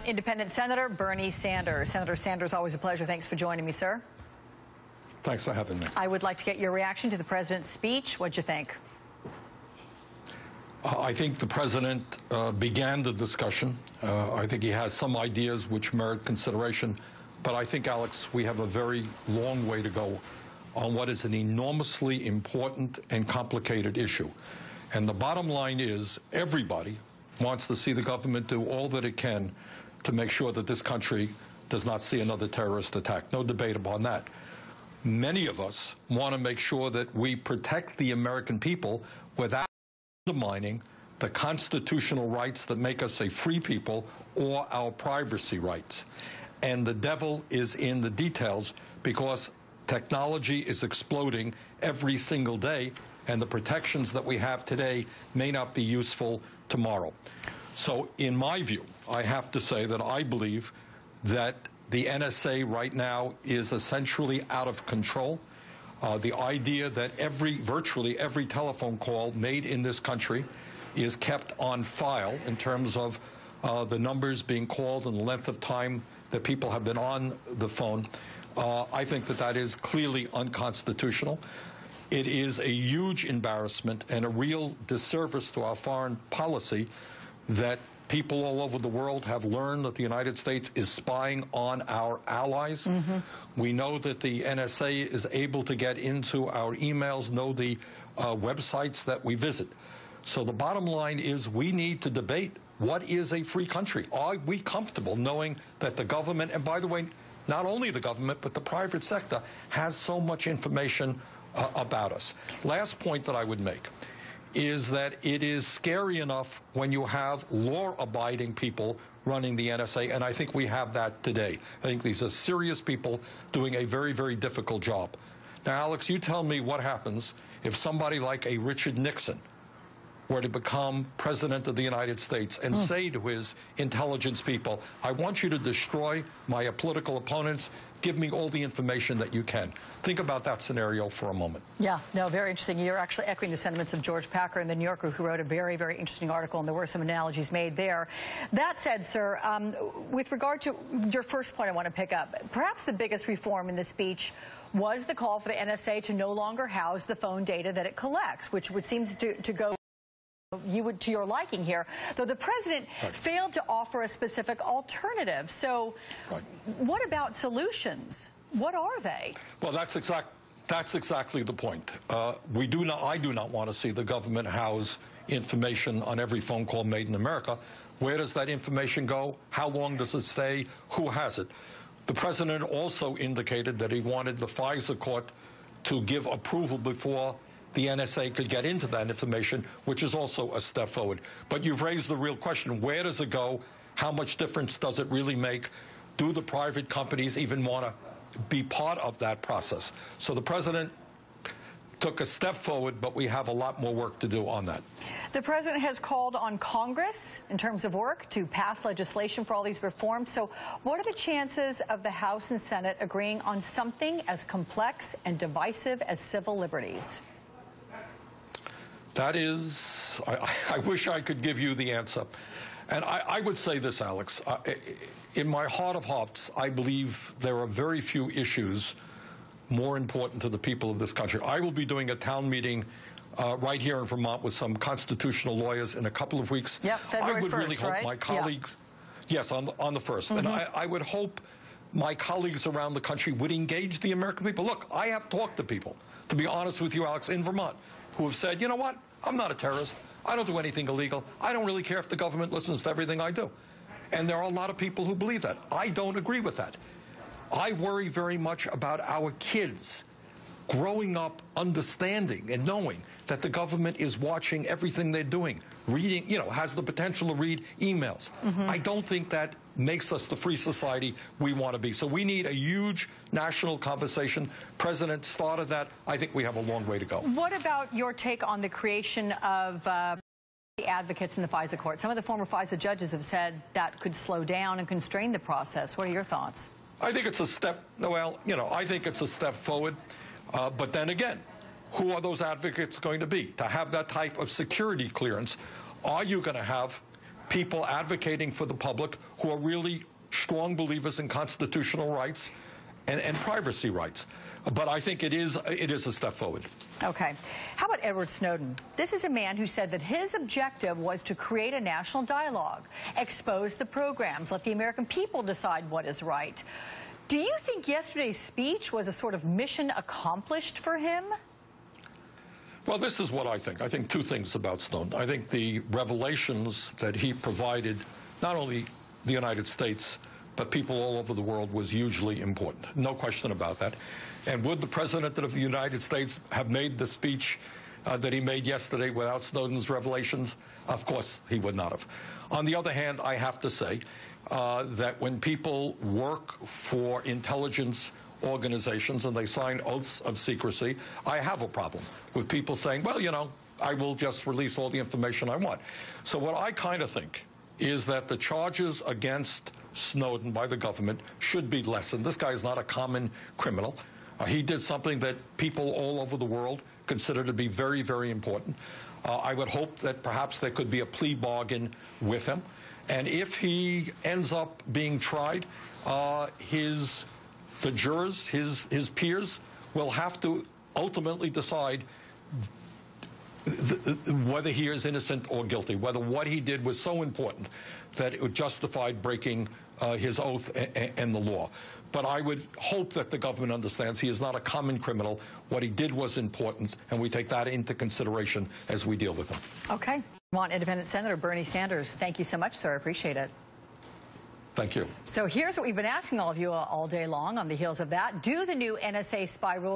Independent Senator Bernie Sanders. Senator Sanders, always a pleasure. Thanks for joining me, sir. Thanks for having me. I would like to get your reaction to the president's speech. What'd you think? I think the president began the discussion. I think he has some ideas which merit consideration. But I think, Alex, we have a very long way to go on what is an enormously important and complicated issue. And the bottom line is everybody wants to see the government do all that it can to make sure that this country does not see another terrorist attack. No debate upon that. Many of us want to make sure that we protect the American people without undermining the constitutional rights that make us a free people or our privacy rights. And the devil is in the details, because technology is exploding every single day, and the protections that we have today may not be useful tomorrow. So in my view, I have to say that I believe that the NSA right now is essentially out of control. The idea that virtually every telephone call made in this country is kept on file in terms of the numbers being called and the length of time that people have been on the phone, I think that that is clearly unconstitutional. It is a huge embarrassment and a real disservice to our foreign policy that people all over the world have learned that the United States is spying on our allies. Mm-hmm. We know that the NSA is able to get into our emails, know the websites that we visit. So the bottom line is we need to debate what is a free country. Are we comfortable knowing that the government, and by the way, not only the government, but the private sector, has so much information about us? Last point that I would make is that it is scary enough when you have law-abiding people running the NSA, and I think we have that today. I think these are serious people doing a very, very difficult job. Now, Alex, you tell me what happens if somebody like a Richard Nixon were to become president of the United States and say to his intelligence people, I want you to destroy my political opponents, give me all the information that you can. Think about that scenario for a moment. Yeah, no, very interesting. You're actually echoing the sentiments of George Packer in the New Yorker, who wrote a very, very interesting article, and there were some analogies made there. That said, sir, with regard to your first point I want to pick up, perhaps the biggest reform in the speech was the call for the NSA to no longer house the phone data that it collects, which would seem to go to your liking here, though the president failed to offer a specific alternative. So what about solutions? What are they? Well, that's exactly the point. I do not want to see the government house information on every phone call made in America. Where does that information go? How long does it stay? Who has it? The president also indicated that he wanted the FISA court to give approval before the NSA could get into that information, which is also a step forward. But you've raised the real question. Where does it go? How much difference does it really make? Do the private companies even want to be part of that process? So the president took a step forward, but we have a lot more work to do on that. The president has called on Congress, in terms of work, to pass legislation for all these reforms. So what are the chances of the House and Senate agreeing on something as complex and divisive as civil liberties? That is, I wish I could give you the answer. And I would say this, Alex. In my heart of hearts, I believe there are very few issues more important to the people of this country. I will be doing a town meeting right here in Vermont with some constitutional lawyers in a couple of weeks. Yep, February 1st, I would really hope my colleagues, yes, on the 1st. Mm-hmm. And I would hope my colleagues around the country would engage the American people. Look, I have talked to people, to be honest with you, Alex, in Vermont, who have said, you know what, I'm not a terrorist. I don't do anything illegal. I don't really care if the government listens to everything I do. And there are a lot of people who believe that. I don't agree with that. I worry very much about our kids growing up understanding and knowing that the government is watching everything they're doing, reading, has the potential to read emails. Mm-hmm. I don't think that makes us the free society we want to be. So we need a huge national conversation. President started that. I think we have a long way to go. What about your take on the creation of the advocates in the FISA court? Some of the former FISA judges have said that could slow down and constrain the process. What are your thoughts? I think it's a step, I think it's a step forward. But then again, who are those advocates going to be? To have that type of security clearance, are you going to have people advocating for the public who are really strong believers in constitutional rights and privacy rights. But I think it is a step forward. Okay. How about Edward Snowden? This is a man who said that his objective was to create a national dialogue, expose the programs, let the American people decide what is right. Do you think yesterday's speech was a sort of mission accomplished for him? Well, this is what I think. I think two things about Snowden. I think the revelations that he provided, not only the United States, but people all over the world, was hugely important. No question about that. And would the President of the United States have made the speech that he made yesterday without Snowden's revelations? Of course he would not have. On the other hand, I have to say that when people work for intelligence organizations and they sign oaths of secrecy, I have a problem with people saying, well, you know, I will just release all the information I want. So what I kind of think is that the charges against Snowden by the government should be lessened. This guy is not a common criminal. He did something that people all over the world consider to be very, very important. I would hope that perhaps there could be a plea bargain with him. And if he ends up being tried, the jurors, his peers, will have to ultimately decide whether he is innocent or guilty, whether what he did was so important that it justified breaking his oath and the law. But I would hope that the government understands he is not a common criminal. What he did was important, and we take that into consideration as we deal with him. Okay. Independent Senator Bernie Sanders, thank you so much, sir. I appreciate it. Thank you. So here's what we've been asking all of you all day long on the heels of that. Do the new NSA spy rules